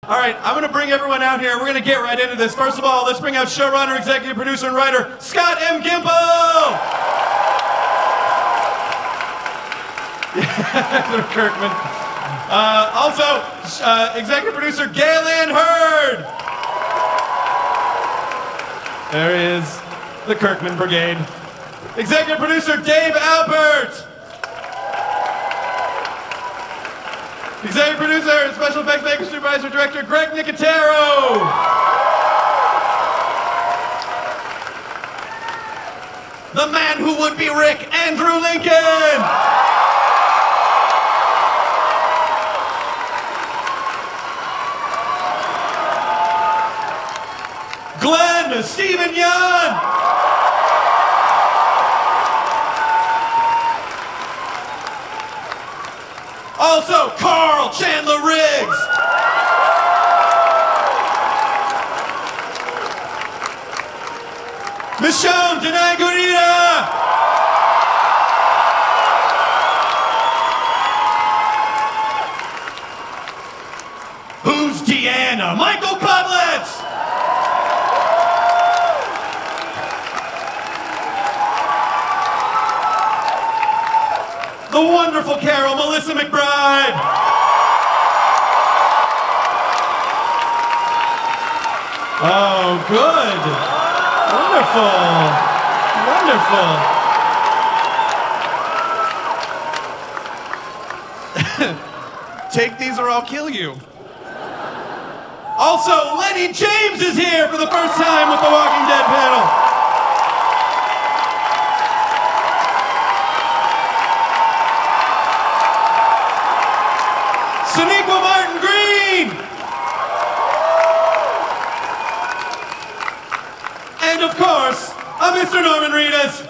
All right, I'm gonna bring everyone out here. We're gonna get right into this. First of all, let's bring out showrunner, executive producer, and writer, Scott M. Gimple! Kirkman. Also, executive producer, Gale and Hurd! There he is, the Kirkman Brigade. Executive producer, Dave Alpert! Executive producer and special effects maker, supervisor, director, Greg Nicotero. The man who would be Rick, Andrew Lincoln. Glenn, Stephen Yeun. Also, Carl Chandler Riggs. Michonne Danai Gurira. Who's Deanna? Michael Cudlitz. The wonderful Carol, Melissa McBride. Oh, good. Wonderful. Take these or I'll kill you. Also, Lennie James is here for the first time with the Walking Dead panel. Sonequa Martin Green! And of course, a Mr. Norman Reedus.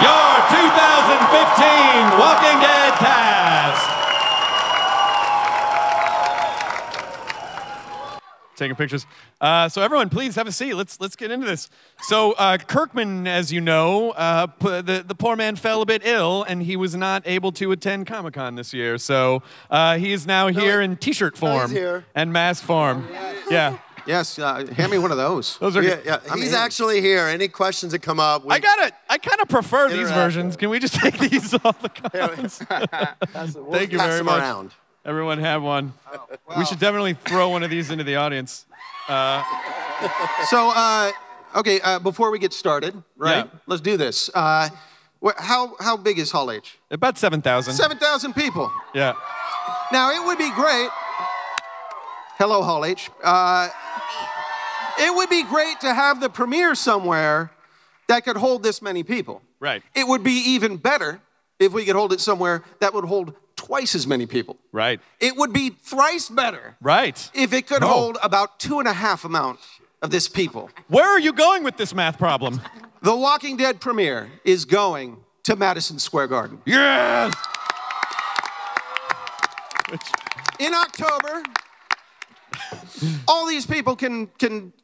Your 2015 Walking Dead cast. Taking pictures. So everyone, please have a seat. Let's get into this. So Kirkman, as you know, the poor man fell a bit ill, and he was not able to attend Comic-Con this year. So he is now here in T-shirt form and mask form. Yeah. Yes, hand me one of those. Those are yeah. He's actually here. Any questions that come up? I kind of prefer these versions. Can we just take these off the cons? Thank you very much. Around. Everyone have one. Oh, wow. We should definitely throw one of these into the audience. Okay, before we get started, right? Yeah. Let's do this. How big is Hall H? About 7,000. 7,000 people. Yeah. Now, it would be great. Hello, Hall H. It would be great to have the premiere somewhere that could hold this many people. Right. It would be even better if we could hold it somewhere that would hold twice as many people. Right. It would be thrice better. Right. If it could hold about 2.5 amount of this people. Where are you going with this math problem? The Walking Dead premiere is going to Madison Square Garden. Yes! In October, all these people can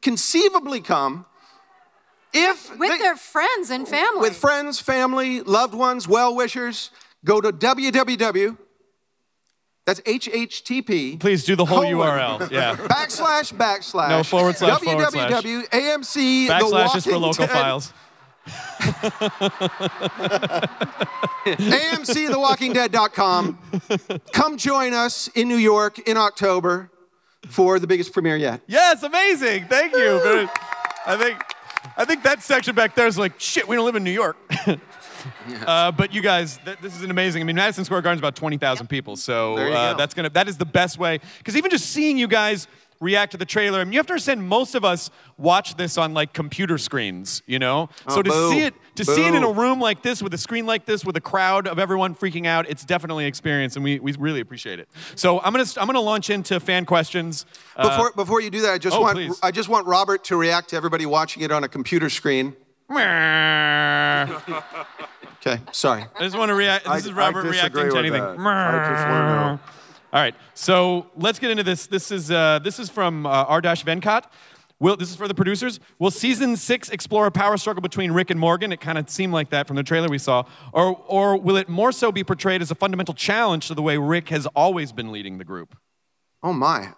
conceivably come if with their friends and family. With friends, family, loved ones, well-wishers. Go to www. That's HHTP. Please do the whole URL. Yeah. // No, / www.amc. / is for local files. AMCTheWalkingDead.com. Come join us in New York in October for the biggest premiere yet. Yes, amazing. Thank you. I think that section back there is like, shit, we don't live in New York. Yes. But you guys, this is an amazing. I mean, Madison Square Garden's about 20,000 people, so that is the best way. Because even just seeing you guys react to the trailer, I mean, you have to understand most of us watch this on like computer screens, you know. So to see it in a room like this with a screen like this with a crowd of everyone freaking out, it's definitely an experience, and we really appreciate it. So I'm gonna launch into fan questions. Before you do that, I just want Robert to react to everybody watching it on a computer screen. Okay, sorry. I just want to react. This is Robert reacting to anything. I just want to know. All right, so let's get into this. This is from R-Venkat. This is for the producers. Will season 6 explore a power struggle between Rick and Morgan? It kind of seemed like that from the trailer we saw. Or will it more so be portrayed as a fundamental challenge to the way Rick has always been leading the group? Oh my.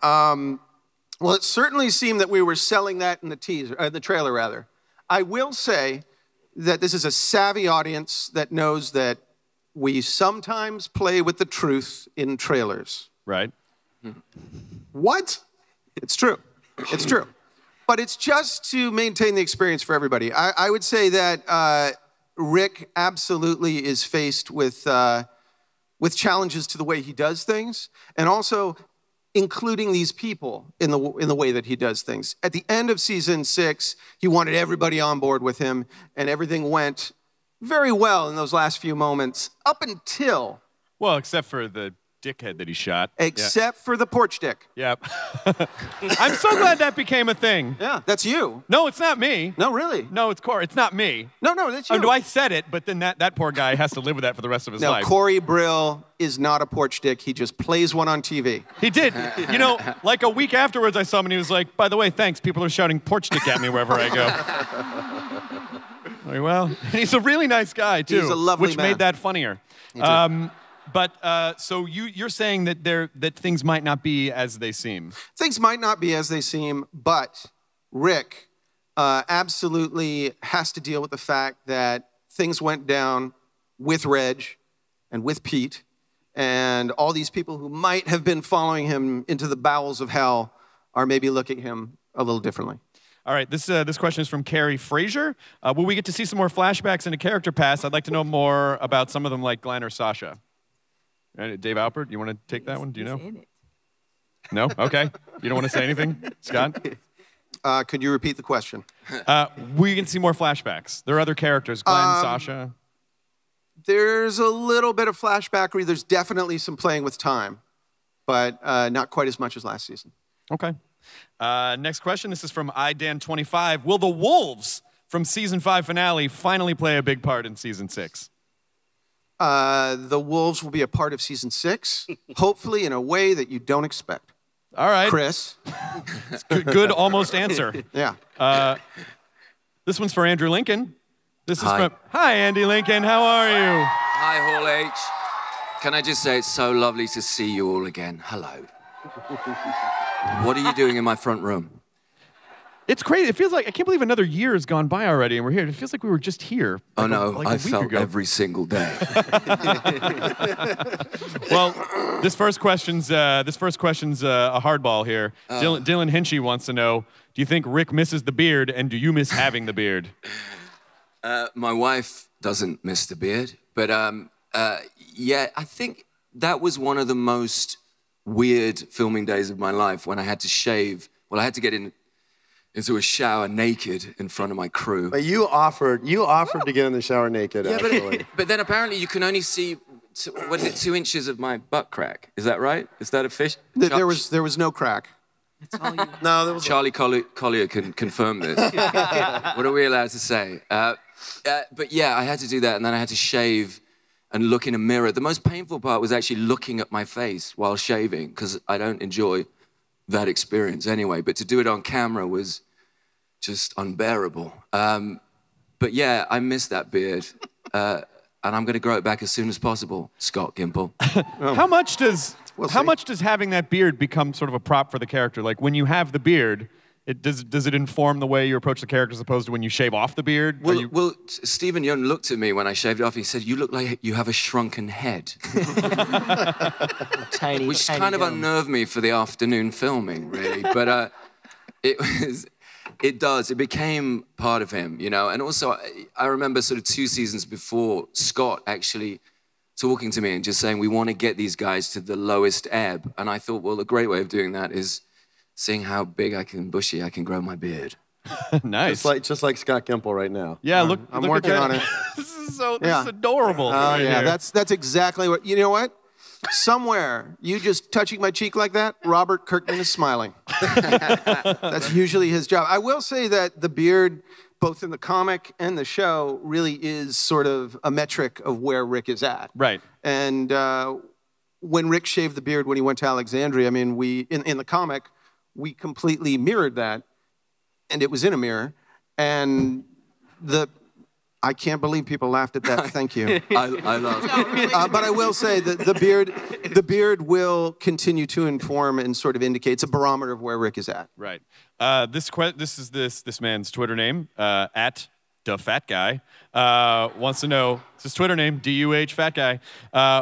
Well, it certainly seemed that we were selling that in the trailer rather. I will say that this is a savvy audience that knows that we sometimes play with the truth in trailers. Right. What? It's true. It's true. But it's just to maintain the experience for everybody. I would say that Rick absolutely is faced with challenges to the way he does things, and also including these people in the way that he does things. At the end of season 6, he wanted everybody on board with him, and everything went very well in those last few moments, up until... Well, except for the dickhead that he shot. Except for the porch dick. Yep. I'm so glad that became a thing. Yeah, that's you. No, it's not me. No, really? No, it's Corey. It's not me. No, that's you. I said it, but then that poor guy has to live with that for the rest of his life. No, Corey Brill is not a porch dick. He just plays one on TV. He did. You know, like a week afterwards, I saw him and he was like, by the way, thanks. People are shouting porch dick at me wherever I go. Like, well, he's a really nice guy, too. He's a lovely which man. made that funnier. But so you're saying that that things might not be as they seem. Things might not be as they seem, but Rick absolutely has to deal with the fact that things went down with Reg and with Pete and all these people who might have been following him into the bowels of hell are maybe looking at him a little differently. All right, this question is from Carrie Frazier. Will we get to see some more flashbacks into character past? I'd like to know more about some of them like Glenn or Sasha. Dave Alpert, you want to take that one? Do you know? In it. No? Okay. You don't want to say anything? Scott? Could you repeat the question? We can see more flashbacks. There are other characters. Glenn, Sasha. There's a little bit of flashbackery. There's definitely some playing with time, but not quite as much as last season. Okay. Next question. This is from iDan25. Will the Wolves from season 5 finale finally play a big part in season 6? The Wolves will be a part of season 6, hopefully in a way that you don't expect. All right. Chris. Good almost answer. Yeah. This one's for Andrew Lincoln. This is Hi. from... Hi, Andy Lincoln. How are you? Hi, Hall H. Can I just say it's so lovely to see you all again. Hello. What are you doing in my front room? It's crazy. It feels like... I can't believe another year has gone by already, and we're here. It feels like we were just here. Oh, no. I I felt every single day. Well, this first question's a hardball here. Dylan Hinchy wants to know, do you think Rick misses the beard, and do you miss having the beard? My wife doesn't miss the beard, but yeah, I think that was one of the most weird filming days of my life when I had to shave. Well, I had to get into a shower naked in front of my crew. But you offered to get in the shower naked, actually. But then apparently you can only see, what is it, 2 inches of my butt crack? Is that right? Is that a fish? There was no crack. No, there was Charlie Collier can confirm this. What are we allowed to say? But yeah, I had to do that, and then I had to shave and look in a mirror. The most painful part was actually looking at my face while shaving, because I don't enjoy that experience anyway. But to do it on camera was just unbearable. But yeah, I miss that beard. And I'm going to grow it back as soon as possible, Scott Gimple. How much does having that beard become sort of a prop for the character? Like when you have the beard, does it inform the way you approach the character as opposed to when you shave off the beard? Well, Stephen Yeun looked at me when I shaved it off. He said, "You look like you have a shrunken head." Which kind of unnerved me for the afternoon filming, really. But it became part of him, you know. And also, I remember sort of 2 seasons before, Scott actually talking to me and just saying, we want to get these guys to the lowest ebb. And I thought, well, a great way of doing that is seeing how bushy I can grow my beard. Nice. Just like Scott Gimple right now. Yeah, I'm working on it. This is adorable. Oh, right yeah, here. that's exactly what, you know what? Somewhere, you just touching my cheek like that, Robert Kirkman is smiling. That's usually his job. I will say that the beard, both in the comic and the show, really is sort of a metric of where Rick is at. Right. And when Rick shaved the beard when he went to Alexandria, I mean, in the comic, we completely mirrored that. and it was in a mirror, and I can't believe people laughed at that. Thank you. I love it. But I will say that the beard will continue to inform and sort of indicate, it's a barometer of where Rick is at. Right. This is this man's Twitter name, at @DaFatGuy. Wants to know, it's his Twitter name, DUH Fat Guy.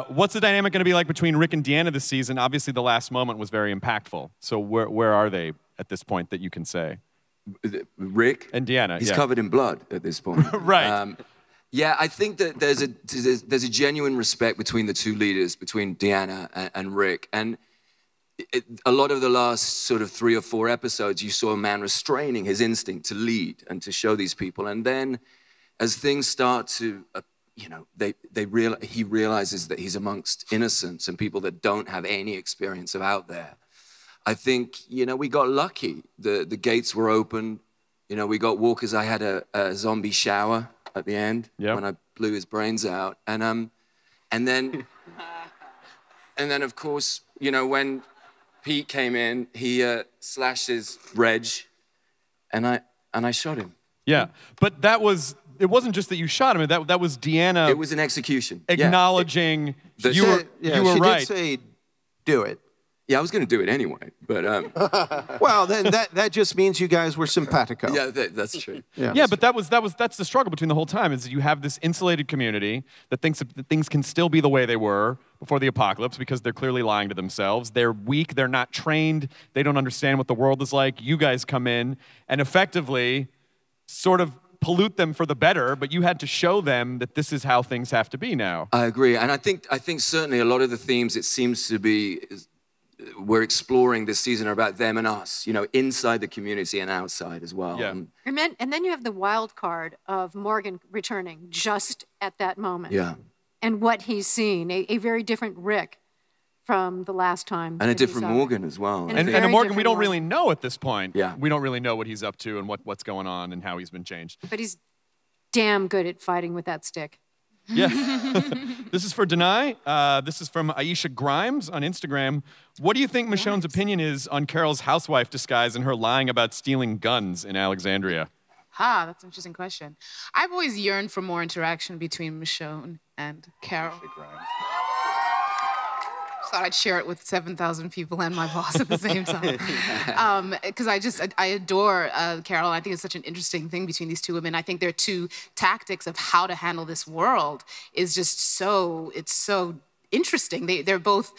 What's the dynamic going to be like between Rick and Deanna this season? Obviously, the last moment was very impactful. So where are they at this point that you can say? Rick And Deanna, he's covered in blood at this point. Right. Yeah, I think that there's a genuine respect between the two leaders, between Deanna and Rick. And a lot of the last sort of 3 or 4 episodes, you saw a man restraining his instinct to lead and to show these people. And then as things start to, he realizes that he's amongst innocents and people that don't have any experience of out there. I think, we got lucky. The gates were open. We got Walker's. I had a zombie shower at the end when I blew his brains out. And then of course, when Pete came in, he slashes Reg, and I shot him. Yeah, but it wasn't just that you shot him. That was Deanna. It was an execution. Acknowledging you were right. She did say, do it. Yeah, I was going to do it anyway, but... Well, then that just means you guys were simpatico. Yeah, that's true. Yeah, but that's the struggle between the whole time, is that you have this insulated community that thinks that things can still be the way they were before the apocalypse because they're clearly lying to themselves. They're weak, they're not trained, they don't understand what the world is like. You guys come in and effectively sort of pollute them for the better, but you had to show them that this is how things have to be now. I agree, and I think certainly a lot of the themes, it seems to be... we're exploring this season are about them and us, inside the community and outside as well. Yeah. And then you have the wild card of Morgan returning just at that moment. Yeah. And what he's seen, a very different Rick from the last time. And a different Morgan as well. And a Morgan we don't really know at this point. Yeah. We don't really know what he's up to and what's going on and how he's been changed. But he's damn good at fighting with that stick. Yeah. This is for Danai. This is from Aisha Grimes on Instagram. What do you think Michonne's opinion is on Carol's housewife disguise and her lying about stealing guns in Alexandria? That's an interesting question. I've always yearned for more interaction between Michonne and Carol. Thought I'd share it with 7,000 people and my boss at the same time. Because I adore Carol, and I think it's such an interesting thing between these two women. I think their two tactics of how to handle this world is just so interesting. They're both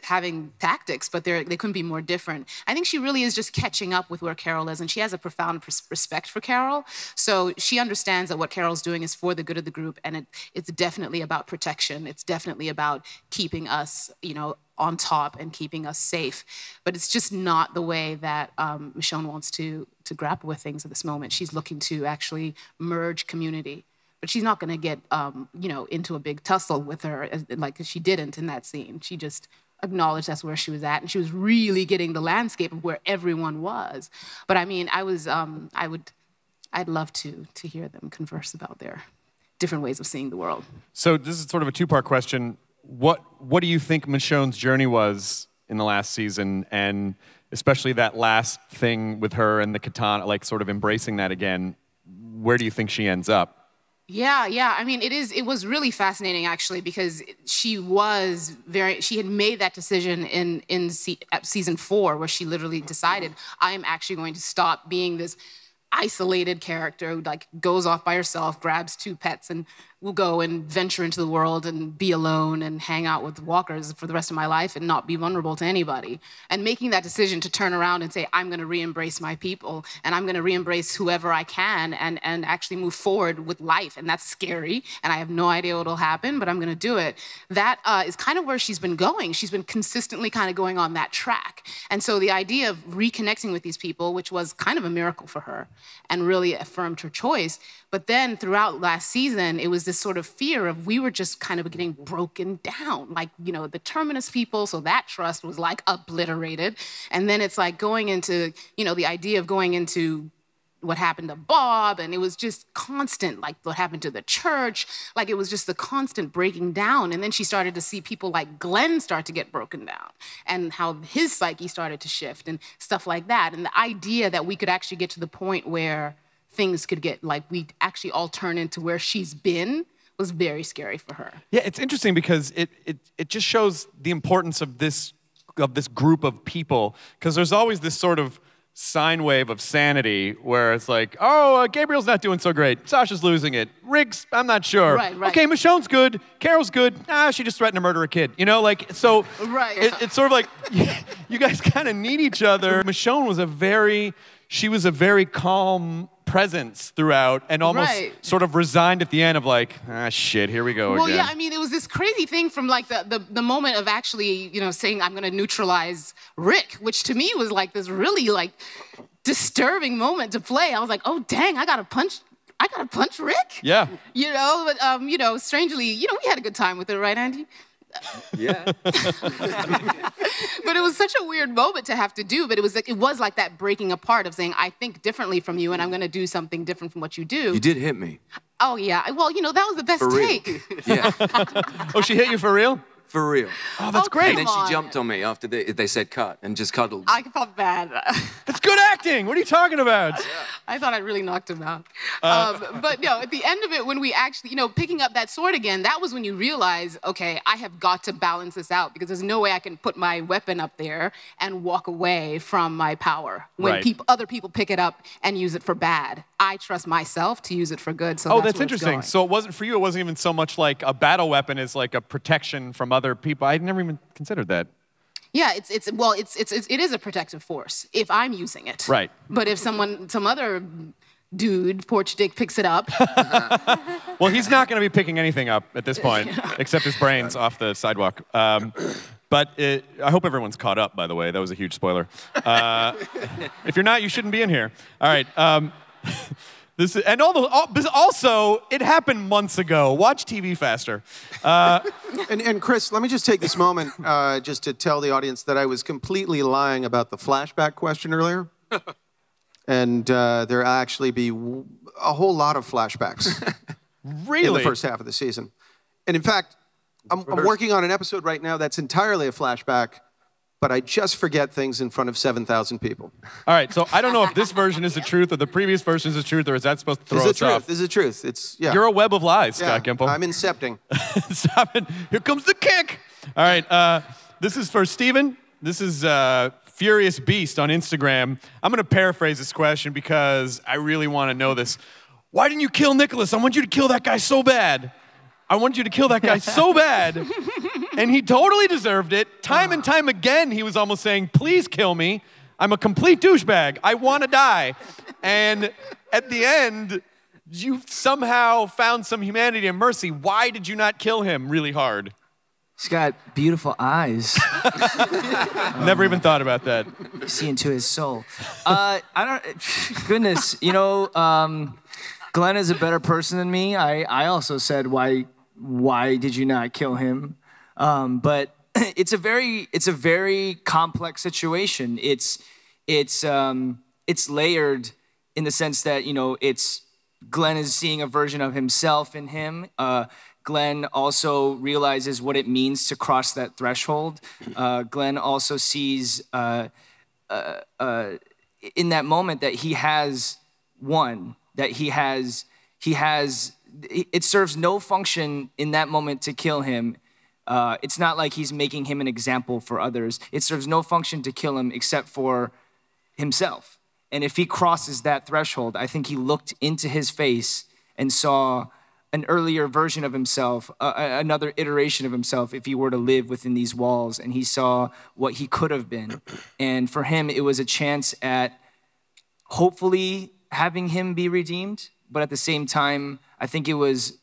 having tactics, but they couldn't be more different. I think she really is just catching up with where Carol is, and she has a profound respect for Carol. So she understands that what Carol's doing is for the good of the group, and it's definitely about protection. It's definitely about keeping us, on top and keeping us safe. But it's just not the way that Michonne wants to grapple with things at this moment. She's looking to actually merge community. But she's not going to get, into a big tussle with her like she didn't in that scene. She just acknowledged that's where she was at, and she was really getting the landscape of where everyone was. But I mean, I'd love to hear them converse about their different ways of seeing the world. So this is sort of a two-part question. What do you think Michonne's journey was in the last season, and especially that last thing with her and the katana, like sort of embracing that again? Where do you think she ends up? Yeah. I mean, it was really fascinating, actually, because she had made that decision in season 4, where she literally decided, I am actually going to stop being this isolated character who goes off by herself, grabs 2 pets, and will go and venture into the world and be alone and hang out with walkers for the rest of my life and not be vulnerable to anybody. And making that decision to turn around and say, I'm going to re-embrace my people, and I'm going to re-embrace whoever I can, and actually move forward with life. And that's scary, and I have no idea what will happen, but I'm going to do it. That is kind of where she's been going. She's been consistently kind of going on that track. And so the idea of reconnecting with these people, which was kind of a miracle for her and really affirmed her choice. But then throughout last season, it was this sort of fear of we were just kind of getting broken down. The Terminus people, so that trust was obliterated. And then it's going into, the idea of going into what happened to Bob, and it was just constant, like what happened to the church, like it was just the constant breaking down. And then she started to see people like Glenn start to get broken down and how his psyche started to shift and stuff like that. And the idea that we could actually get to the point where things could get, like we actually all turn into where she's been was very scary for her. Yeah, it's interesting because it just shows the importance of this group of people, because there's always this sort of sine wave of sanity where it's like, oh, Gabriel's not doing so great. Sasha's losing it. Riggs, I'm not sure. Right. Okay, Michonne's good. Carol's good. She just threatened to murder a kid. You know, like, so Right. it's sort of like you guys kind of need each other. Michonne was a very calm presence throughout and almost sort of resigned at the end of like, shit, here we go again. Well, yeah, I mean, it was this crazy thing from like the moment of actually, saying I'm gonna neutralize Rick, which to me was like this really like disturbing moment to play. I was like, oh dang, I gotta punch Rick? Yeah. But strangely, we had a good time with it, right, Andy? Yeah. But it was such a weird moment to have to do, but it was like that breaking apart of saying, I think differently from you and I'm gonna do something different from what you do. You did hit me. Oh yeah, well, that was the best For real. take. Yeah. Oh, she hit you for real? For real. Oh, that's great. And then she jumped on me after they said cut and just cuddled. I felt bad. That's good acting. What are you talking about? I thought I really knocked him out. But no, at the end of it, when we actually, picking up that sword again, that was when you realize, okay, I have got to balance this out because there's no way I can put my weapon up there and walk away from my power when other people pick it up and use it for bad. I trust myself to use it for good. So that's interesting. So it wasn't for you. It wasn't even so much like a battle weapon as like a protection from other people. I'd never even considered that. Yeah, it is a protective force if I'm using it. Right. But if some other dude, porch dick, picks it up. Well, he's not going to be picking anything up at this point, except his brains off the sidewalk. But I hope everyone's caught up, by the way. That was a huge spoiler. If you're not, you shouldn't be in here. All right. Also, it happened months ago. Watch TV faster. And Chris, let me just take this moment just to tell the audience that I was completely lying about the flashback question earlier. And there actually be a whole lot of flashbacks Really? in the first half of the season. And in fact, I'm working on an episode right now that's entirely a flashback, but I just forget things in front of 7,000 people. All right, so I don't know if this version is the truth or the previous version is the truth, or is that supposed to throw us off? This is the truth. It's, yeah. You're a web of lies, Scott Gimple. I'm incepting. Stop it. Here comes the kick. All right, this is for Steven. This is Furious Beast on Instagram. I'm going to paraphrase this question because I really want to know this. Why didn't you kill Nicholas? I want you to kill that guy so bad. I want you to kill that guy so bad. And he totally deserved it. Time and time again, he was almost saying, please kill me. I'm a complete douchebag. I want to die. And at the end, you somehow found some humanity and mercy. Why did you not kill him really hard? He's got beautiful eyes. Never even thought about that. See into his soul. Goodness, Glenn is a better person than me. I also said, why did you not kill him? But it's a very complex situation. It's layered in the sense that, Glenn is seeing a version of himself in him. Glenn also realizes what it means to cross that threshold. Glenn also sees in that moment that he has won, that it serves no function in that moment to kill him. It's not like he's making him an example for others. It serves no function to kill him except for himself. And if he crosses that threshold, I think he looked into his face and saw an earlier version of himself, another iteration of himself if he were to live within these walls, and he saw what he could have been. And for him, it was a chance at hopefully having him be redeemed, but at the same time, I think it was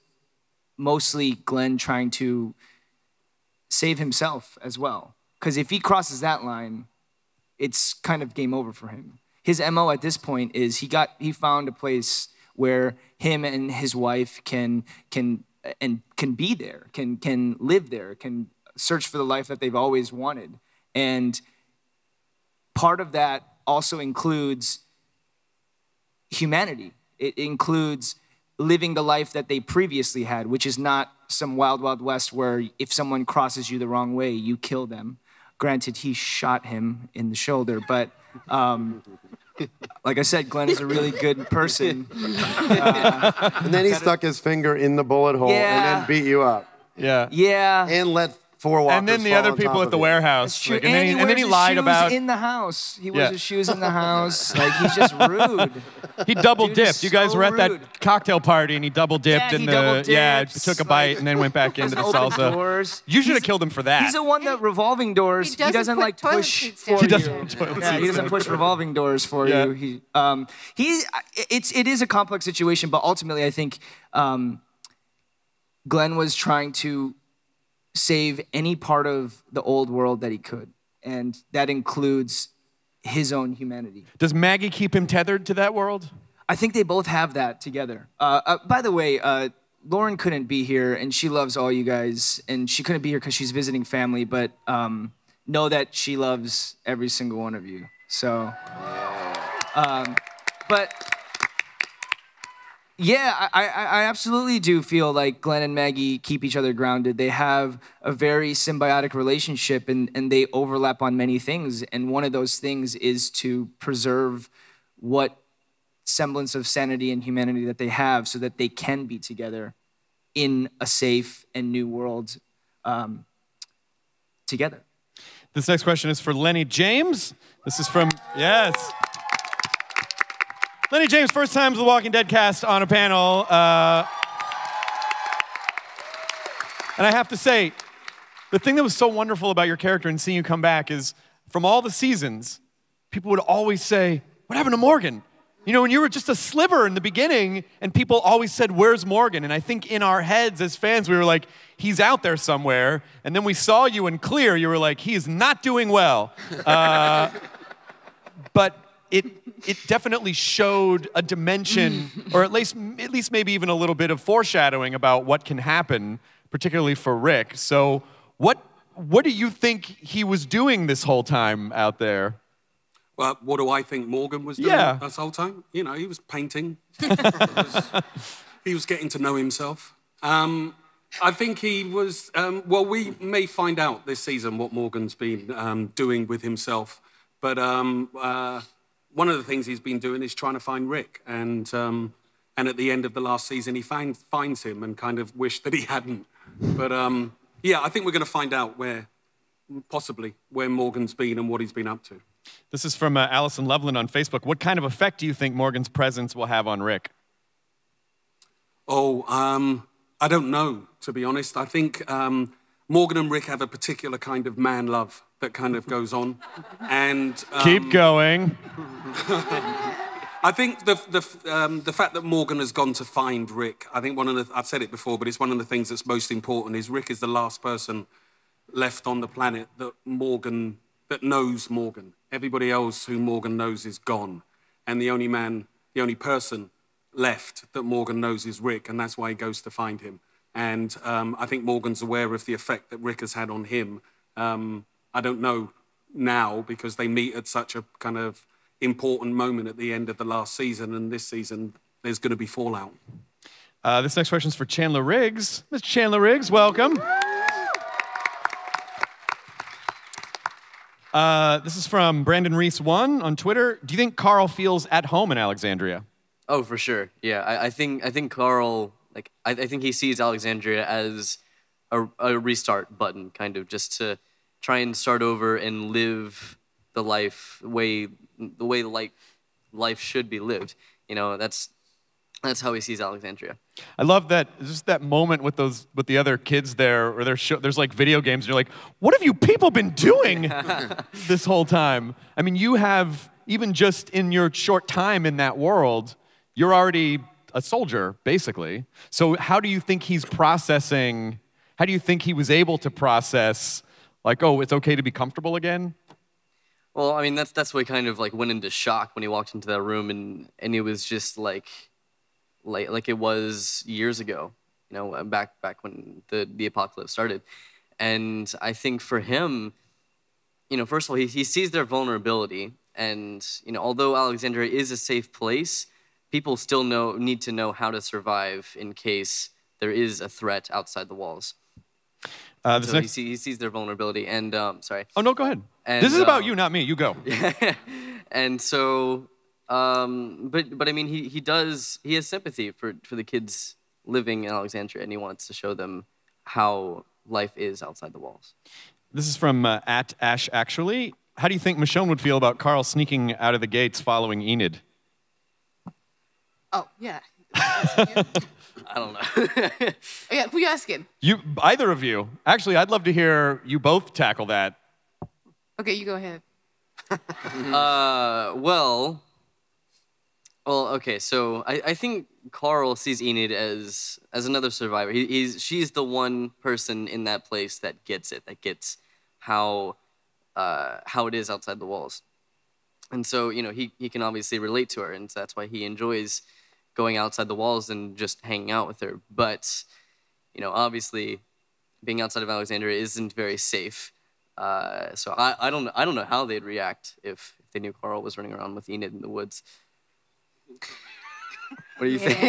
mostly Glenn trying to save himself as well. Because if he crosses that line, it's kind of game over for him. His MO at this point is he found a place where him and his wife can be there, can live there, can search for the life that they've always wanted. And part of that also includes humanity. It includes living the life that they previously had, which is not some wild, wild west where if someone crosses you the wrong way, you kill them. Granted, he shot him in the shoulder, but like I said, Glenn is a really good person. And then he stuck his finger in the bullet hole and then beat you up. Yeah. Yeah. And let 4 walkers And then the fall other on people top at of the you. warehouse. Like, and then he lied about. in the house. He wears Yeah. his shoes in the house. Like, he's just rude. He double Dude is dipped. You guys so were at rude. that cocktail party and he double dipped Yeah, in he the double took a dips, bite like, and then went back into the doesn't open salsa. doors. You should have killed him for that. He's the one that revolving doors. He doesn't put like toilet push seats for down. you. He doesn't put toilet Yeah, he seats doesn't down. push revolving doors for Yeah. you. It is a complex situation, but ultimately I think Glenn was trying to save any part of the old world that he could, and that includes his own humanity. Does Maggie keep him tethered to that world? I think they both have that together. By the way, Lauren couldn't be here, and she loves all you guys, and she couldn't be here because she's visiting family, but know that she loves every single one of you. So, but yeah, I absolutely do feel like Glenn and Maggie keep each other grounded. They have a very symbiotic relationship, and they overlap on many things, and one of those things is to preserve what semblance of sanity and humanity that they have so that they can be together in a safe and new world together. This next question is for Lennie James. This is from, yes. Lennie James, first time to the Walking Dead cast on a panel. And I have to say, the thing that was so wonderful about your character and seeing you come back is from all the seasons, people would always say, what happened to Morgan? You know, when you were just a sliver in the beginning, and people always said, where's Morgan? And I think in our heads as fans, we were like, he's out there somewhere. And then we saw you in Clear, you were like, he is not doing well. But it definitely showed a dimension, or at least maybe even a little bit of foreshadowing about what can happen, particularly for Rick. So what do you think he was doing this whole time out there? Well, what do I think Morgan was doing this whole time? You know, he was painting. He was getting to know himself. I think he was, well, we may find out this season what Morgan's been doing with himself. But one of the things he's been doing is trying to find Rick. And at the end of the last season, he finds him and kind of wished that he hadn't. But yeah, I think we're going to find out possibly where Morgan's been and what he's been up to. This is from Allison Loveland on Facebook. What kind of effect do you think Morgan's presence will have on Rick? Oh, I don't know, to be honest. I think Morgan and Rick have a particular kind of man love that kind of goes on. And keep going. I think the fact that Morgan has gone to find Rick, I think I've said it before, but it's one of the things that's most important is Rick is the last person left on the planet that knows Morgan. Everybody else who Morgan knows is gone. And the only person left that Morgan knows is Rick, and that's why he goes to find him. And I think Morgan's aware of the effect that Rick has had on him. I don't know now because they meet at such a kind of important moment at the end of the last season, and this season there's going to be fallout. This next question is for Chandler Riggs. Mr. Chandler Riggs, welcome. This is from Brandon Reese 1 on Twitter. Do you think Carl feels at home in Alexandria? Oh, for sure. Yeah, I think Carl, like, I think he sees Alexandria as a restart button, kind of, just to try and start over and live the way life should be lived. You know, that's how he sees Alexandria. I love that, just that moment with the other kids there, where there's like video games, and you're like, what have you people been doing this whole time? I mean, you have, even just in your short time in that world, you're already a soldier, basically. So how do you think he's processing, how do you think he was able to process, like, oh, it's okay to be comfortable again? Well, I mean, that's why he kind of like went into shock when he walked into that room, and it was just like it was years ago, you know, back when the apocalypse started. And I think for him, you know, first of all, he sees their vulnerability, and, you know, although Alexandria is a safe place, people still need to know how to survive in case there is a threat outside the walls. So he sees their vulnerability, and sorry. Oh no, go ahead. And, this is about you, not me. You go. And so, but I mean, he has sympathy for the kids living in Alexandria, and he wants to show them how life is outside the walls. This is from @Ash Actually. How do you think Michonne would feel about Carl sneaking out of the gates following Enid? Oh, yeah. I don't know. Yeah, who you asking? Either of you. Actually, I'd love to hear you both tackle that. Okay, you go ahead. Well, okay. So I think Carl sees Enid as another survivor. She's the one person in that place that gets it, that gets how it is outside the walls. And so, you know, he can obviously relate to her, and so that's why he enjoys going outside the walls and just hanging out with her. But, you know, obviously, being outside of Alexandria isn't very safe. So I don't know how they'd react if they knew Carl was running around with Enid in the woods. What do you think?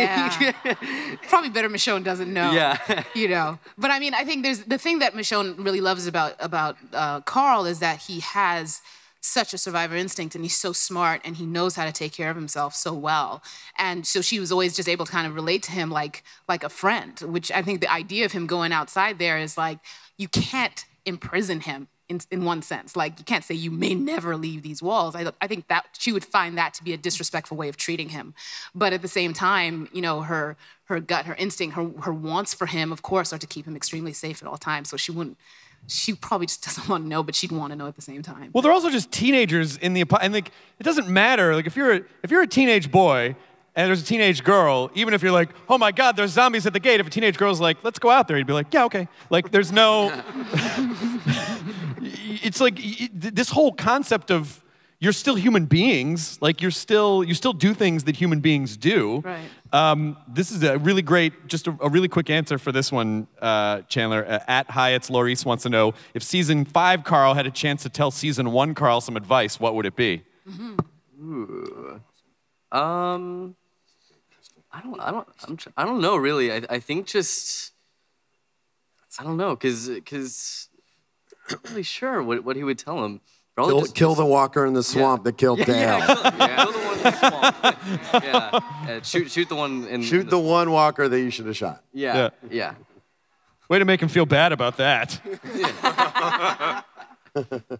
Probably better Michonne doesn't know. Yeah. You know. But I mean, I think there's the thing that Michonne really loves about Carl is that he has such a survivor instinct, and he's so smart, and he knows how to take care of himself so well. And so she was always just able to kind of relate to him like a friend, which I think the idea of him going outside there is like, you can't imprison him in one sense. Like, you can't say you may never leave these walls. I think that she would find that to be a disrespectful way of treating him. But at the same time, you know, her gut, her instinct, her wants for him, of course, are to keep him extremely safe at all times. So she probably just doesn't want to know, but she'd want to know at the same time. Well, they're also just teenagers in the and like it doesn't matter. Like if you're a teenage boy and there's a teenage girl, even if you're like, oh my God, there's zombies at the gate. If a teenage girl's like, let's go out there, you'd be like, yeah, okay. Like there's no. It's like this whole concept of you're still human beings. Like you still do things that human beings do. Right. This is a really great, just a really quick answer for this one, Chandler. At Hyatt's, Laurice wants to know if season 5 Carl had a chance to tell season 1 Carl some advice, what would it be? Ooh. I don't know really. I think just I don't know because I'm not really sure what he would tell him. Kill the walker in the swamp that killed Dale. Kill the one in the swamp. Yeah. Shoot the one in. Shoot the one walker that you should have shot. Yeah. Way to make him feel bad about that.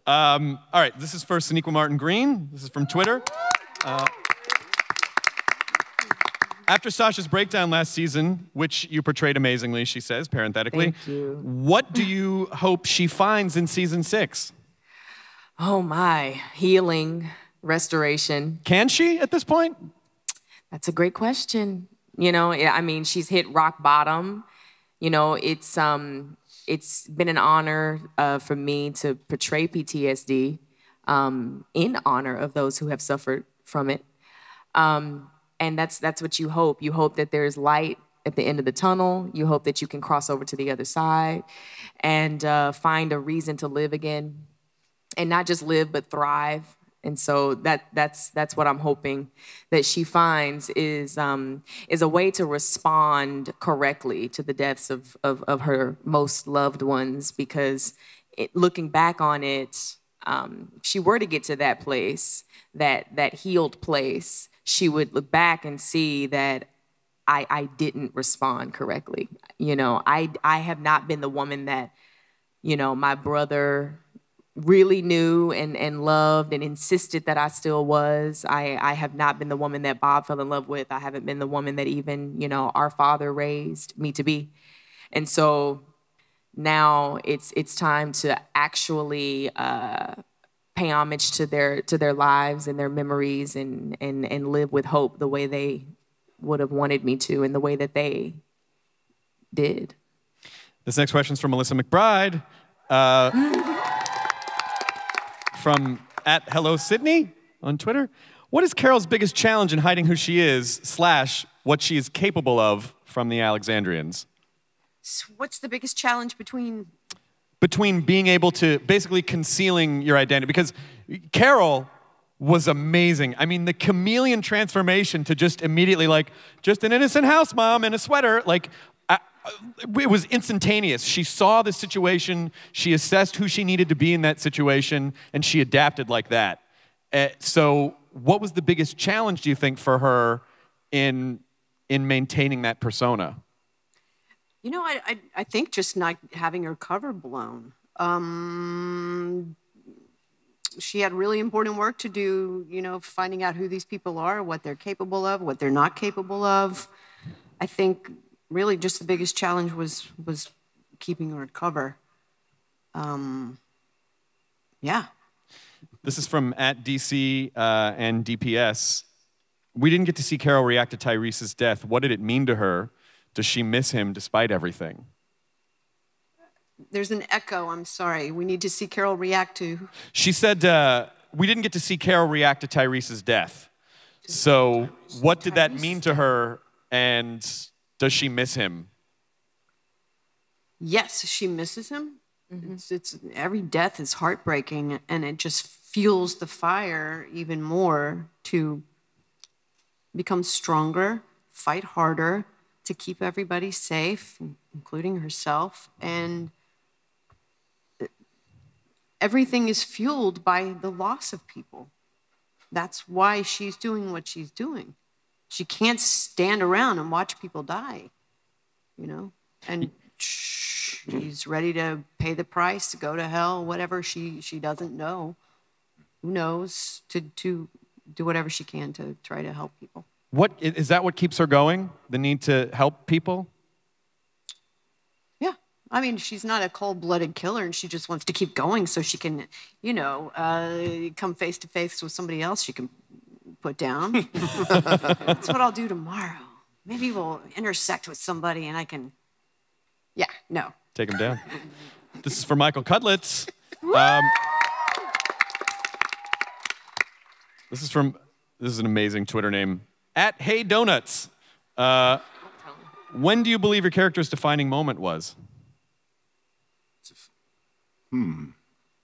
All right, this is for Sonequa Martin Green. This is from Twitter. After Sasha's breakdown last season, which you portrayed amazingly, she says, parenthetically, Thank you. What do you hope she finds in season 6? Oh my, healing, restoration. Can she at this point? That's a great question. You know, I mean, she's hit rock bottom. You know, it's been an honor for me to portray PTSD in honor of those who have suffered from it. And that's what you hope. You hope that there's light at the end of the tunnel. You hope that you can cross over to the other side and find a reason to live again. And not just live, but thrive. And so that's what I'm hoping that she finds is a way to respond correctly to the deaths of her most loved ones. Because looking back on it, if she were to get to that place, that healed place, she would look back and see that I didn't respond correctly. You know, I have not been the woman that, you know, my brother really knew and loved and insisted that I still was. I have not been the woman that Bob fell in love with. I haven't been the woman that even, you know, our father raised me to be. And so now it's time to actually pay homage to their lives and their memories and live with hope the way they would have wanted me to and the way that they did. This next question is from Melissa McBride. From @HelloSydney on Twitter. What is Carol's biggest challenge in hiding who she is / what she is capable of from the Alexandrians? What's the biggest challenge between being able to basically concealing your identity? Because Carol was amazing. I mean, the chameleon transformation to just immediately like, just an innocent house mom in a sweater, like, it was instantaneous. She saw the situation, she assessed who she needed to be in that situation, and she adapted like that. So what was the biggest challenge, do you think, for her in maintaining that persona? You know, I think just not having her cover blown. She had really important work to do, you know, finding out who these people are, what they're capable of, what they're not capable of. I think really just the biggest challenge was keeping her at cover. Yeah. This is from @DC and DPS. We didn't get to see Carol react to Tyrese's death. What did it mean to her? Does she miss him despite everything? There's an echo, I'm sorry. We need to see Carol react to. She said, we didn't get to see Carol react to Tyrese's death. So what did that mean to her, and does she miss him? Yes, she misses him. It's every death is heartbreaking, and it just fuels the fire even more to become stronger, fight harder, to keep everybody safe, including herself. And everything is fueled by the loss of people. That's why she's doing what she's doing. She can't stand around and watch people die, you know? And she's ready to pay the price, to go to hell, whatever she doesn't know. Who knows? To do whatever she can to try to help people. What is that? What keeps her going? The need to help people? Yeah, I mean, she's not a cold-blooded killer, and she just wants to keep going so she can, you know, come face to face with somebody else she can put down. That's what I'll do tomorrow. Maybe we'll intersect with somebody, and I can. Yeah, no. Take him down. This is for Michael Cudlitz. This is an amazing Twitter name. @HeyDonuts. When do you believe your character's defining moment was?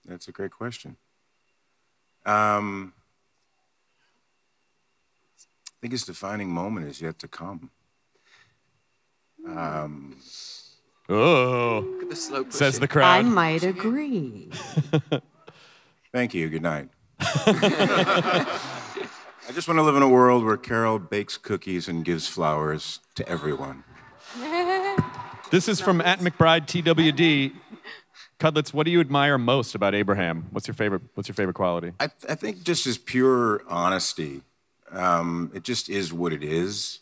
That's a great question. I think his defining moment is yet to come. Oh, Look at the slow push. says the I crowd. might agree. Thank you. Good night. I just want to live in a world where Carol bakes cookies and gives flowers to everyone. This is from @McBride TWD. Cudlitz, what do you admire most about Abraham? What's your favorite quality? I think just his pure honesty. It just is what it is.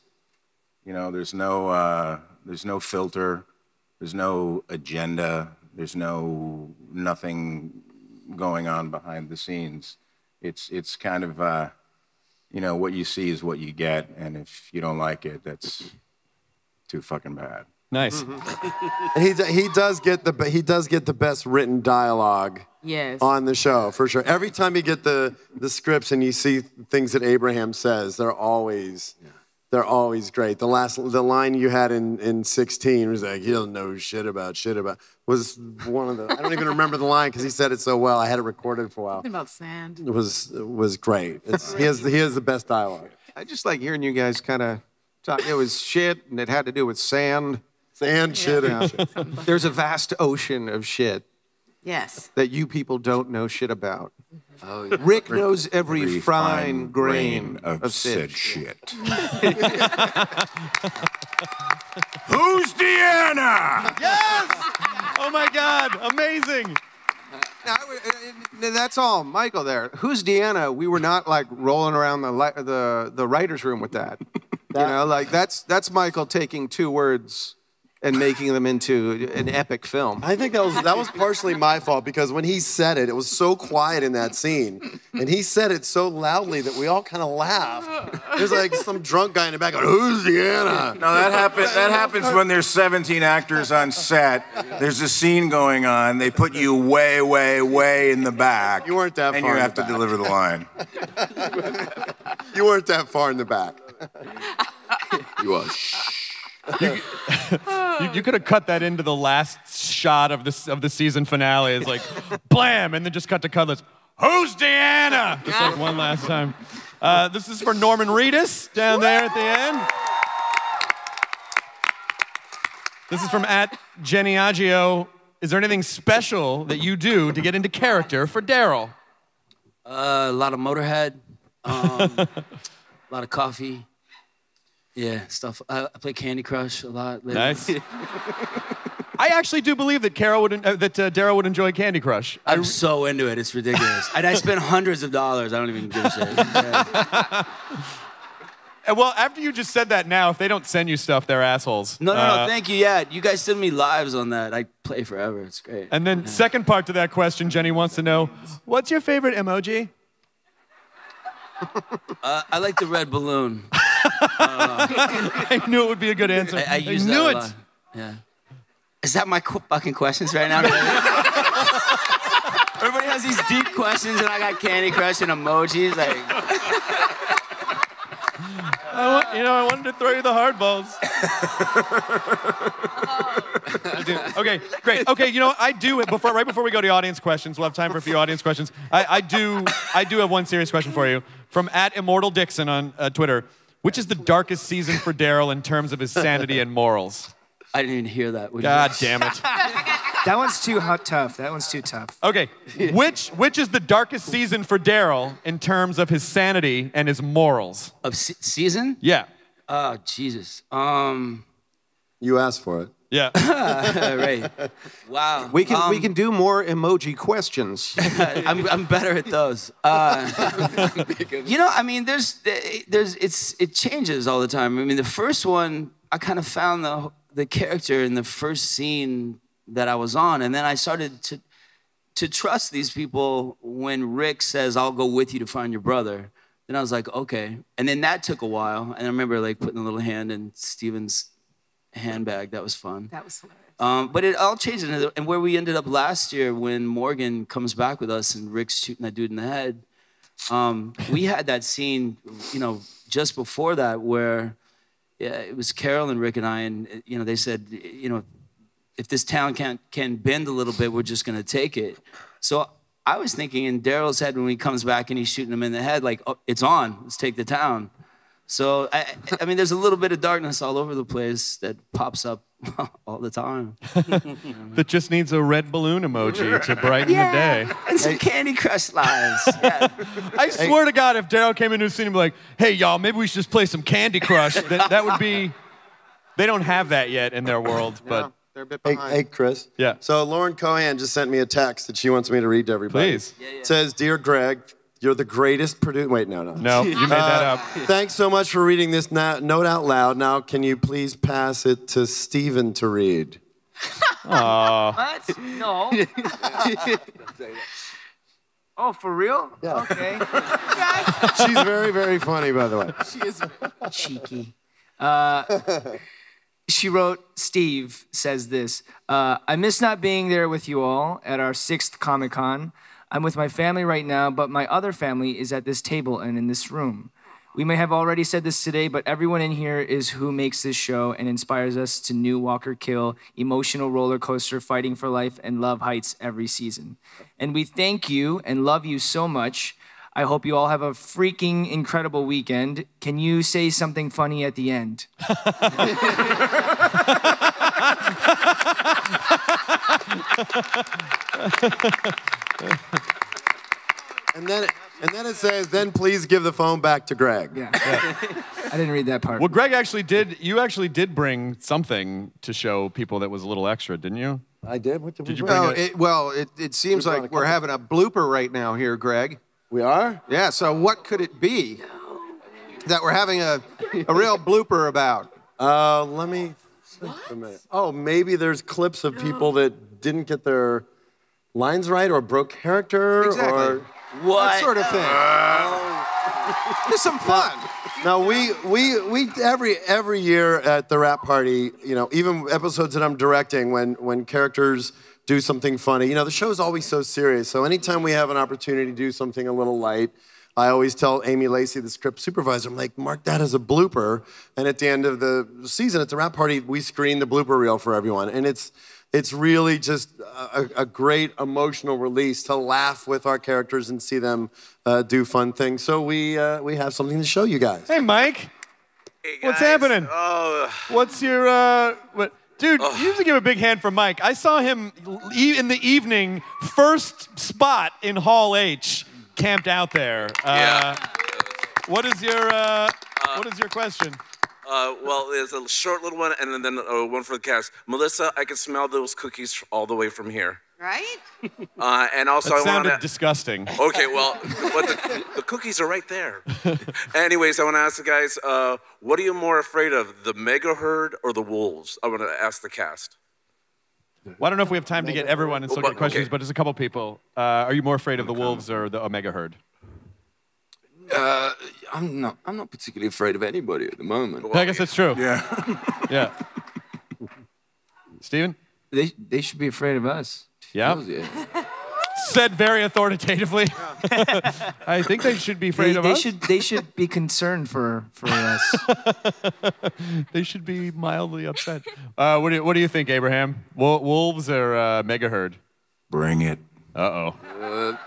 You know, there's no filter, there's no agenda, there's nothing going on behind the scenes. It's kind of you know, what you see is what you get, and if you don't like it, that's too fucking bad. Nice. He does get the best written dialogue. Yes. On the show, for sure. Every time you get the scripts and you see things that Abraham says, they're always great. The line you had in 16 was like, he doesn't know shit about was one of the, I don't even remember the line because he said it so well. I had it recorded for a while. Something about sand. It was great. He has the best dialogue. I just like hearing you guys kind of talk. It was shit, and it had to do with sand. Shit, and shit. There's a vast ocean of shit. Yes. That you people don't know shit about. Oh, yeah. Rick knows every fine grain of said shit. Who's Deanna? Yes! Oh my God, amazing. That's all, Michael. There. Who's Deanna? We were not like rolling around the writers' room with that. You know, like that's Michael taking 2 words and making them into an epic film. I think that was partially my fault because when he said it, it was so quiet in that scene, and he said it so loudly that we all kind of laughed. There's like some drunk guy in the back going, "Who's Deanna?" No, that happens when there's 17 actors on set. There's a scene going on. They put you way, way, way in the back. You weren't that far. And you in have the to back. deliver the line. You weren't that far in the back. You are. You could have cut that into the last shot of the season finale. It's like, blam, and then just cut to Cudlitz. Who's Deanna? Just like one last time. This is for Norman Reedus down there at the end. This is from @JennyAgio. Is there anything special that you do to get into character for Daryl? A lot of Motorhead, a lot of coffee. Yeah, stuff. I play Candy Crush a lot lately. Nice. I actually do believe that Daryl would enjoy Candy Crush. I'm so into it. It's ridiculous. And I spend hundreds of dollars. I don't even give a shit. Yeah. Well, after you just said that now, if they don't send you stuff, they're assholes. No, thank you. Yeah, you guys send me lives on that. I play forever. It's great. And then second part to that question, Jenny wants to know, what's your favorite emoji? I like the red balloon. I knew it would be a good answer. I use knew that it. a lot. Yeah. Is that my fucking questions right now? Everybody has these deep questions, and I got Candy Crush and emojis. Like, I wanted to throw you the hard balls. Okay, great. Okay, I do right before we go to audience questions. We'll have time for a few audience questions. I do have one serious question for you from @ImmortalDixon on Twitter. Which is the darkest season for Daryl in terms of his sanity and morals? I didn't even hear that. God damn it. That one's too tough. That one's too tough. Okay, which is the darkest season for Daryl in terms of his sanity and his morals? Of season? Yeah. Oh, Jesus. You asked for it. Yeah. Right. Wow. We can do more emoji questions. I'm better at those. I mean, it changes all the time. I mean, the first one, I kind of found the character in the first scene that I was on, and then I started to trust these people when Rick says, "I'll go with you to find your brother." Then I was like, okay. And then that took a while, and I remember like putting a little hand in Steven's handbag. That was fun. That was hilarious. But it all changed. And where we ended up last year when Morgan comes back with us and Rick's shooting that dude in the head, we had that scene, just before that where it was Carol and Rick and I, and they said, if this town can bend a little bit, we're just gonna take it. So I was thinking in Daryl's head when he comes back and he's shooting him in the head, like, oh, it's on, let's take the town. So, I mean, there's a little bit of darkness all over the place that pops up all the time. That just needs a red balloon emoji to brighten the day. And some Candy Crush lives. Yeah. I swear to God, if Daryl came into a scene and be like, hey, y'all, maybe we should just play some Candy Crush, that would be, they don't have that yet in their world, but. They're a bit behind. Hey, Chris. Yeah. So Lauren Cohan just sent me a text that she wants me to read to everybody. Please. It says, "Dear Greg, you're the greatest producer." Wait, no. No, you made that up. Thanks so much for reading this note out loud. Now, can you please pass it to Steven to read? Aww. What? No. Oh, for real? Yeah. Okay. She's very, very funny, by the way. She is Cheeky. She wrote, Steve says this, I miss not being there with you all at our 6th Comic-Con. I'm with my family right now, but my other family is at this table and in this room. We may have already said this today, but everyone in here is who makes this show and inspires us to new Walker Kill, emotional roller coaster, fighting for life, and love heights every season. And we thank you and love you so much. I hope you all have a freaking incredible weekend. Can you say something funny at the end? And then it says, then please give the phone back to Greg. Yeah. I didn't read that part. Well, Greg you actually did bring something to show people that was a little extra, didn't you? I did? What did you bring? bring? It seems like we're having a blooper right now here, Greg. We are? Yeah, so what could it be that we're having a real blooper about? Let me think for a minute. Oh, maybe there's clips of people that didn't get their lines right or broke character or what? That sort of thing. Just some fun. Now we every year at the rap party, even episodes that I'm directing when characters do something funny. The show's always so serious. So anytime we have an opportunity to do something a little light, I always tell Amy Lacey, the script supervisor, I'm like, mark that as a blooper. And at the end of the season, at the wrap party, we screen the blooper reel for everyone. And it's really just a great emotional release to laugh with our characters and see them do fun things. So we have something to show you guys. Hey, Mike. Hey, what's happening? What's your, Dude, you have to give a big hand for Mike. I saw him in the evening, first spot in Hall H, camped out there. What is your question? Well, there's a short little one and then one for the cast. Melissa, I can smell those cookies all the way from here. Right? And also, That I sounded want to. disgusting. Okay, well, but the cookies are right there. Anyways, I want to ask the guys, what are you more afraid of, the mega herd or the wolves? I want to ask the cast. Well, I don't know if we have time to get everyone and still get questions, but there's a couple people. Are you more afraid of the wolves or the Omega herd? I'm not particularly afraid of anybody at the moment. I guess that's true. Yeah. Yeah. Steven? They should be afraid of us. Yeah. Said very authoritatively. I think they should be afraid of us. They should be concerned for us. They should be mildly upset. What do you think, Abraham? Wolves or mega herd? Bring it. Uh-oh.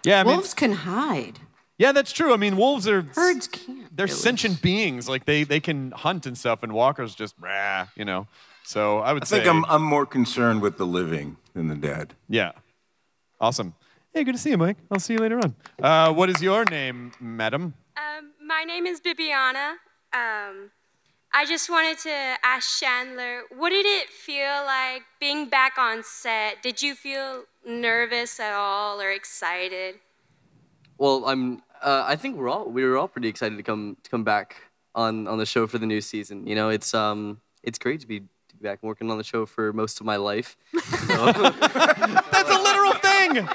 Yeah, I mean, Wolves can hide. yeah, that's true. I mean, wolves are Herds can't. they're sentient beings. Like they can hunt and stuff, and walkers just rah, you know. So I would I say think I'm more concerned with the living than the dead. yeah. Awesome. Hey, good to see you, Mike. I'll see you later on. What is your name, madam? My name is Bibiana. I just wanted to ask Chandler, what did it feel like being back on set? Did you feel nervous at all or excited? Well, I think we were all pretty excited to come back on the show for the new season. You know, it's great to be back working on the show for most of my life. So. That's a literal thing.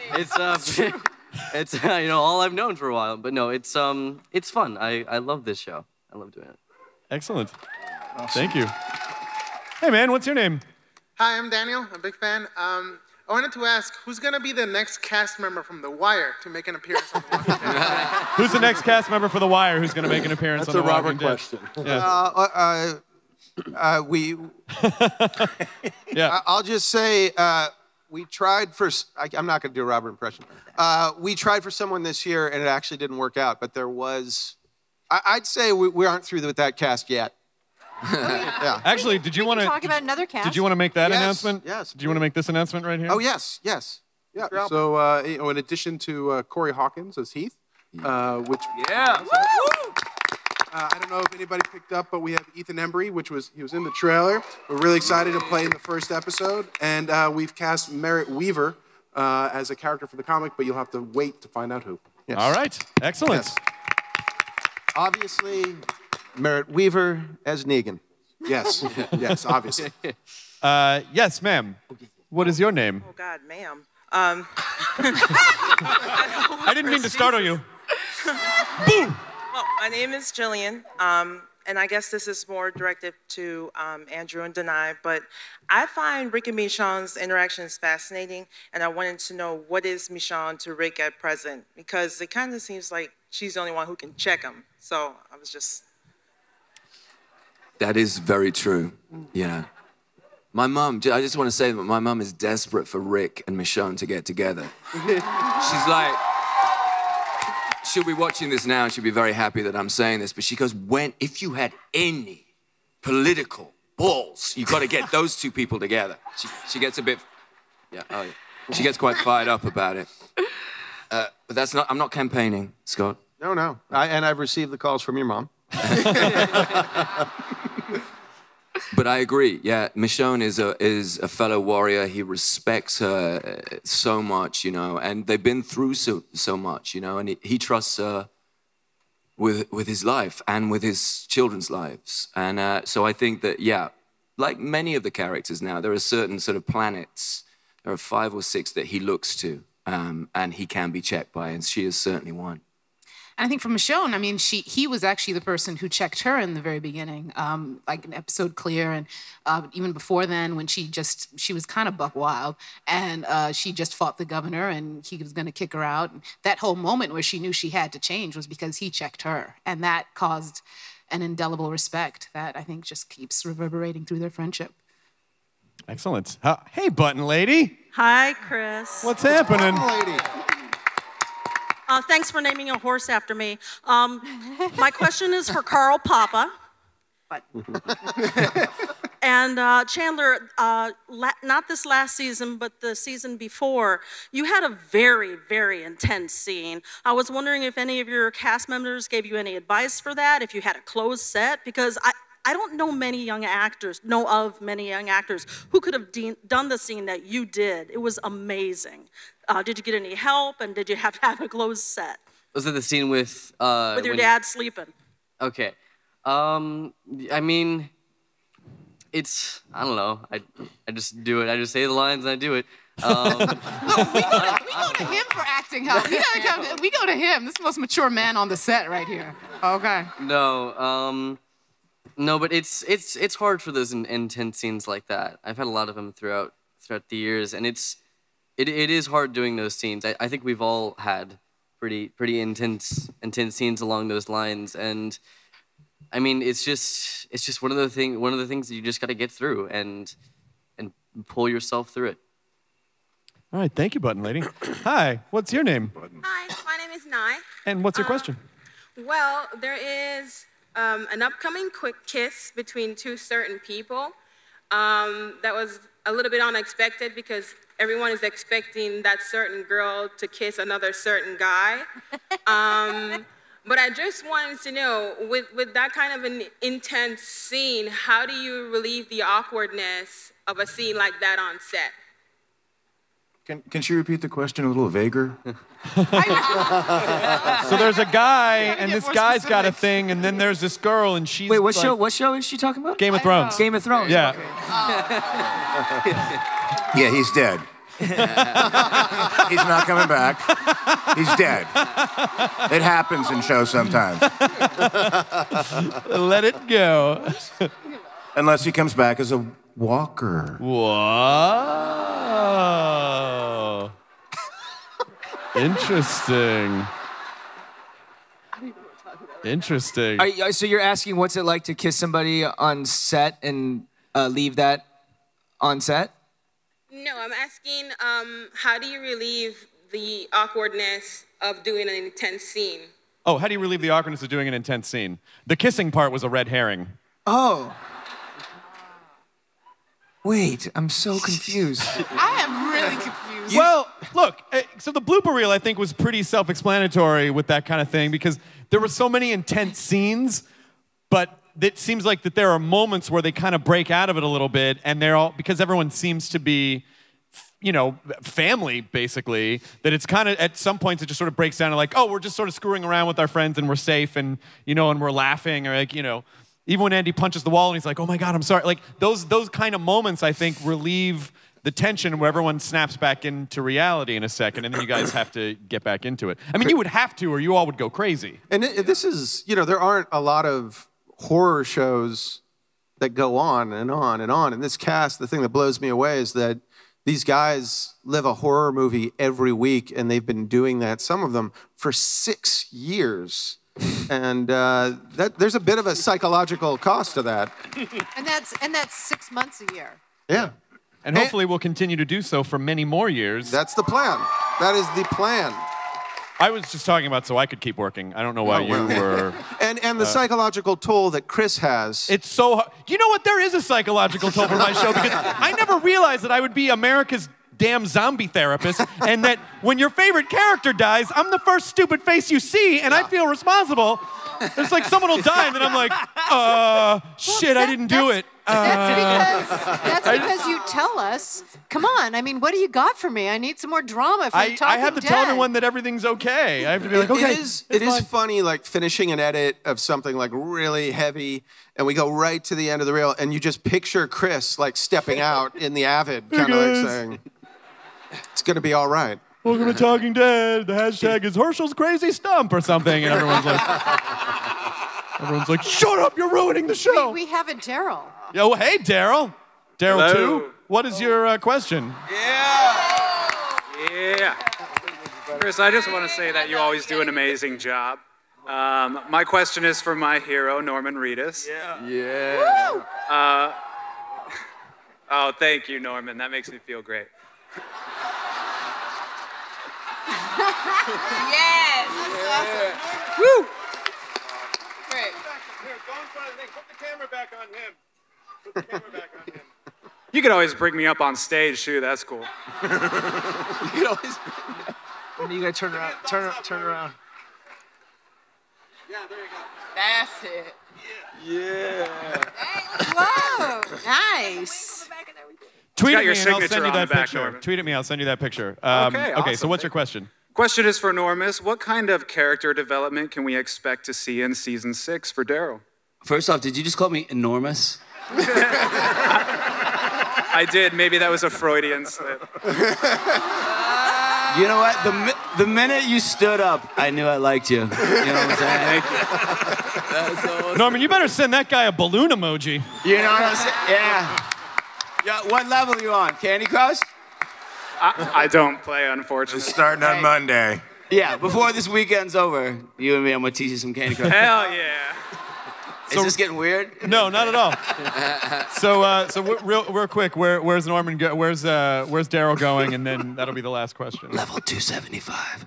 It's you know, all I've known for a while. But no, it's fun. I love this show. I love doing it. Excellent. Awesome. Thank you. Hey, man, what's your name? Hi, I'm Daniel. I'm a big fan. I wanted to ask, who's going to be the next cast member from The Wire to make an appearance on The Walking Dead? Who's the next cast member for The Wire who's going to make an appearance That's on a The Walking Robert Dead? question. Yeah. I'll just say we tried for. I'm not going to do a Robert impression. We tried for someone this year, and it actually didn't work out. But there was. I'd say we aren't through with that cast yet. Yeah. Actually, did you want to talk about another cast? Did you want to make that Yes, announcement? yes. Do you want to make this announcement right here? Oh yes, yes. Yeah, so you know, in addition to Corey Hawkins as Heath, which I don't know if anybody picked up, but we have Ethan Embry, he was in the trailer. We're really excited to play in the first episode, and we've cast Merritt Weaver as a character for the comic, but you'll have to wait to find out who. Yes. All right. Excellent. Yes. Obviously, Merritt Weaver as Negan. Yes, yes, obviously. Yes, ma'am. What is your name? Oh God, ma'am. I didn't mean to startle you. Boom. Well, my name is Jillian, and I guess this is more directed to Andrew and Danai, but I find Rick and Michonne's interactions fascinating, and I wanted to know what is Michonne to Rick at present, because it kind of seems like she's the only one who can check him. So I was just... That is very true. Yeah. My mum, I just want to say that my mum is desperate for Rick and Michonne to get together. She's like, she'll be watching this now and she'll be very happy that I'm saying this, but she goes, if you had any political balls, you've got to get those two people together. She gets a bit, she gets quite fired up about it. But I'm not campaigning, Scott. No. And I've received the calls from your mom. But I agree. Yeah, Michonne is a fellow warrior. He respects her so much, you know, and they've been through so much, you know, and he trusts her with his life and with his children's lives. And so I think that, yeah, like many of the characters now, there are certain sort of planets. There are 5 or 6 that he looks to, and he can be checked by, and she is certainly one. I think for Michonne, I mean, he was actually the person who checked her in the very beginning, like in episode Clear, and even before then, when she was kind of buck wild, and she just fought the governor, and he was going to kick her out. And that whole moment where she knew she had to change was because he checked her, and that caused an indelible respect that I think just keeps reverberating through their friendship. Excellent. Hey, Button Lady. Hi, Chris. What's happening? Button Lady. Thanks for naming a horse after me. My question is for Carl Papa. And Chandler, not this last season, but the season before, you had a very, very intense scene. I was wondering if any of your cast members gave you any advice for that, if you had a closed set, because I don't know many young actors who could have done the scene that you did. It was amazing. Did you get any help, and did you have to have a closed set? Was it the scene with your dad sleeping? Okay. I mean, I don't know. I just do it. I just say the lines and I do it. Look, we go to him for acting help. We go to him. This is the most mature man on the set right here. Okay. No, but it's hard for those intense scenes like that. I've had a lot of them throughout the years, and it is hard doing those scenes. I think we've all had pretty intense scenes along those lines, and I mean it's just one of the things that you just got to get through and pull yourself through it. All right, thank you, Button Lady. Hi, what's your name? Hi, my name is Nai. And what's your question? Well, there is an upcoming quick kiss between two certain people that was a little bit unexpected because everyone is expecting that certain girl to kiss another certain guy. But I just wanted to know, with that kind of an intense scene, how do you relieve the awkwardness of a scene like that on set? Can she repeat the question a little vaguer? So there's a guy, and this guy's got a thing, and then there's this girl, and she's Wait, what show is she talking about? Game of Thrones. Game of Thrones. Yeah. Okay. Yeah, he's dead. He's not coming back. He's dead. It happens in shows sometimes. Let it go. Unless he comes back as a walker. Whoa. Interesting. Interesting. So you're asking what's it like to kiss somebody on set and leave that on set? No, I'm asking how do you relieve the awkwardness of doing an intense scene? Oh, how do you relieve the awkwardness of doing an intense scene? The kissing part was a red herring. Oh. Wait, I'm so confused. I am really confused. Well, look, so the blooper reel, I think, was pretty self-explanatory with that kind of thing because there were so many intense scenes, but it seems like that there are moments where they kind of break out of it a little bit, and they're all, because everyone seems to be, you know, family, basically, that it's kind of, at some points, it just sort of breaks down to like, oh, we're just sort of screwing around with our friends, and we're safe, and, you know, and we're laughing, or like, you know, even when Andy punches the wall and he's like, oh my God, I'm sorry. Like, those kind of moments, I think, relieve the tension where everyone snaps back into reality in a second, and then you guys have to get back into it. I mean, you would have to, or you all would go crazy. And this is, you know, there aren't a lot of horror shows that go on and on and on. And this cast, the thing that blows me away is that these guys live a horror movie every week, and they've been doing that, some of them, for 6 years. And there's a bit of a psychological cost to that. And that's 6 months a year. Yeah. And hopefully we'll continue to do so for many more years. That's the plan. That is the plan. I was just talking about so I could keep working. I don't know why you were... And the psychological toll that Chris has. It's so hard. You know what? There is a psychological toll for my show because I never realized that I would be America's damn zombie therapist, and that when your favorite character dies, I'm the first stupid face you see, and I feel responsible. It's like someone will die, and then I'm like, shit, I didn't do it. That's because you tell us, come on, I mean, what do you got for me? I need some more drama from I have to tell everyone that everything's okay. I have to be like, okay. It is funny, like, finishing an edit of something, like, really heavy, and we go right to the end of the reel, and you just picture Chris, like, stepping out in the Avid, kind of like saying, it's going to be all right. welcome to Talking Dead. The hashtag is Herschel's crazy stump or something. And everyone's like, shut up, you're ruining the show. We have a Daryl. Yo, hey, Daryl. Daryl Hello. 2. What is your question? Yeah. Chris, I just want to say that you always do an amazing job. My question is for my hero, Norman Reedus. Yeah. Oh, thank you, Norman. That makes me feel great. Yes. Yeah. Woo. Great. Here, go in front of the thing. Put the camera back on him. Put the camera back on him. You could always bring me up on stage, too. That's cool. You gotta turn around. Turn around. Yeah, there you go. That's it. Yeah. Whoa, nice. Tweet got at your me and I'll signature send you on the that back, picture. Norman. Tweet at me, I'll send you that picture. Okay, so awesome. what's your question? Question is for Normus. What kind of character development can we expect to see in season 6 for Daryl? First off, did you just call me enormous? I did. Maybe that was a Freudian slip. You know what? The minute you stood up, I knew I liked you. You know what I'm saying? That's awesome. Norman, you better send that guy a balloon emoji. You know what I'm saying? Yeah. Yeah. What level are you on? Candy Crush? I don't play, unfortunately. It's starting on Monday. Yeah. Before this weekend's over, you and me, I'm gonna teach you some Candy Crush. Hell yeah. Is this getting weird? No, not at all. So real quick, where's Norman? Where's Daryl going? And then that'll be the last question. Level 275.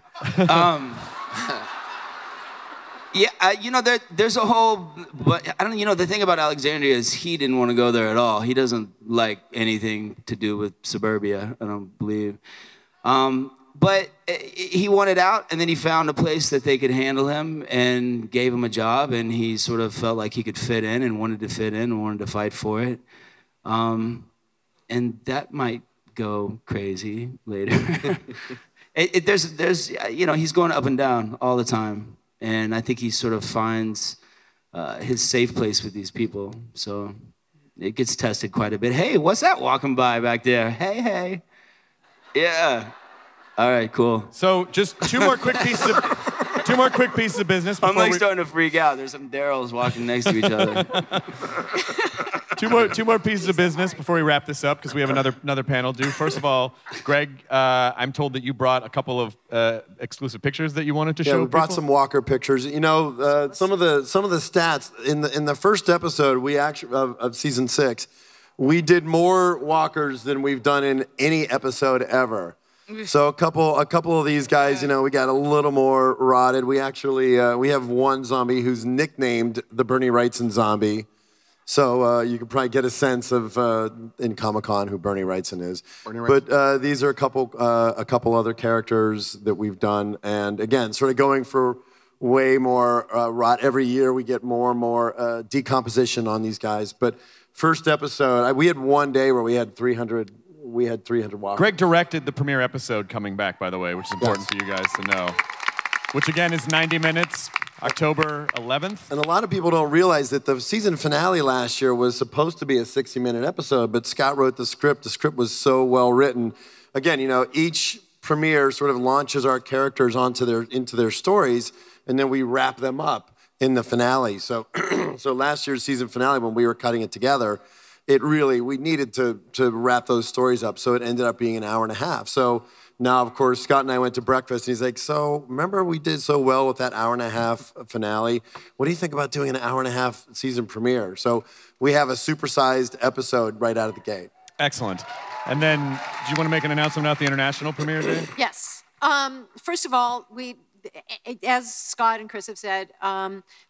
You know, there's a whole, but I don't. You know, the thing about Alexandria is he didn't want to go there at all. He doesn't like anything to do with suburbia. I don't believe. But he wanted out, and then he found a place that they could handle him and gave him a job, and he sort of felt like he could fit in and wanted to fit in and wanted to fight for it. And that might go crazy later. There's, you know, he's going up and down all the time, and I think he sort of finds his safe place with these people. So it gets tested quite a bit. Hey, what's that walking by back there? Hey. Yeah. All right, cool. So just two more quick pieces of business. I'm before like we- starting to freak out. There's some Daryls walking next to each other. Two more pieces of business before we wrap this up, because we have another panel due. First of all, Greg, I'm told that you brought a couple of exclusive pictures that you wanted to show. Yeah, we brought people. some Walker pictures. You know, some of the stats in the first episode we actually of season 6, we did more Walkers than we've done in any episode ever. So a couple of these guys, you know, we got a little more rotted. We actually we have one zombie who's nicknamed the Bernie Wrightson zombie. So you can probably get a sense of in Comic-Con who Bernie Wrightson is. But these are a couple other characters that we've done, and again, sort of going for way more rot. Every year we get more and more decomposition on these guys. But first episode, we had one day where we had 300. We had 300 Walkers. Greg directed the premiere episode coming back, by the way, which is important for you guys to know. Which again is 90 minutes, October 11th. And a lot of people don't realize that the season finale last year was supposed to be a 60-minute episode, but Scott wrote the script. The script was so well written. Again, you know, each premiere sort of launches our characters into their stories, and then we wrap them up in the finale. So, so last year's season finale, when we were cutting it together, we needed to wrap those stories up, so it ended up being an hour and a half. So now, of course, Scott and I went to breakfast, and he's like, so remember we did so well with that hour and a half finale? What do you think about doing an hour and a half season premiere? So we have a supersized episode right out of the gate. Excellent. And then, do you want to make an announcement about the international premiere day? Yes. First of all, as Scott and Chris have said,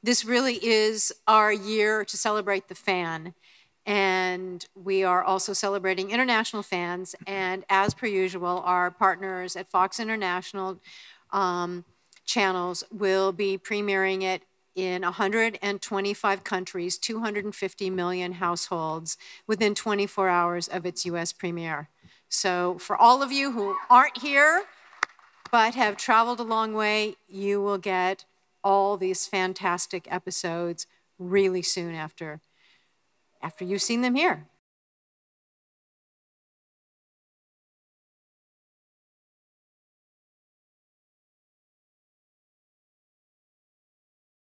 this really is our year to celebrate the fan. And we are also celebrating international fans. And as per usual, our partners at Fox International channels will be premiering it in 125 countries, 250 million households within 24 hours of its US premiere. So for all of you who aren't here but have traveled a long way, you will get all these fantastic episodes really soon after you've seen them here.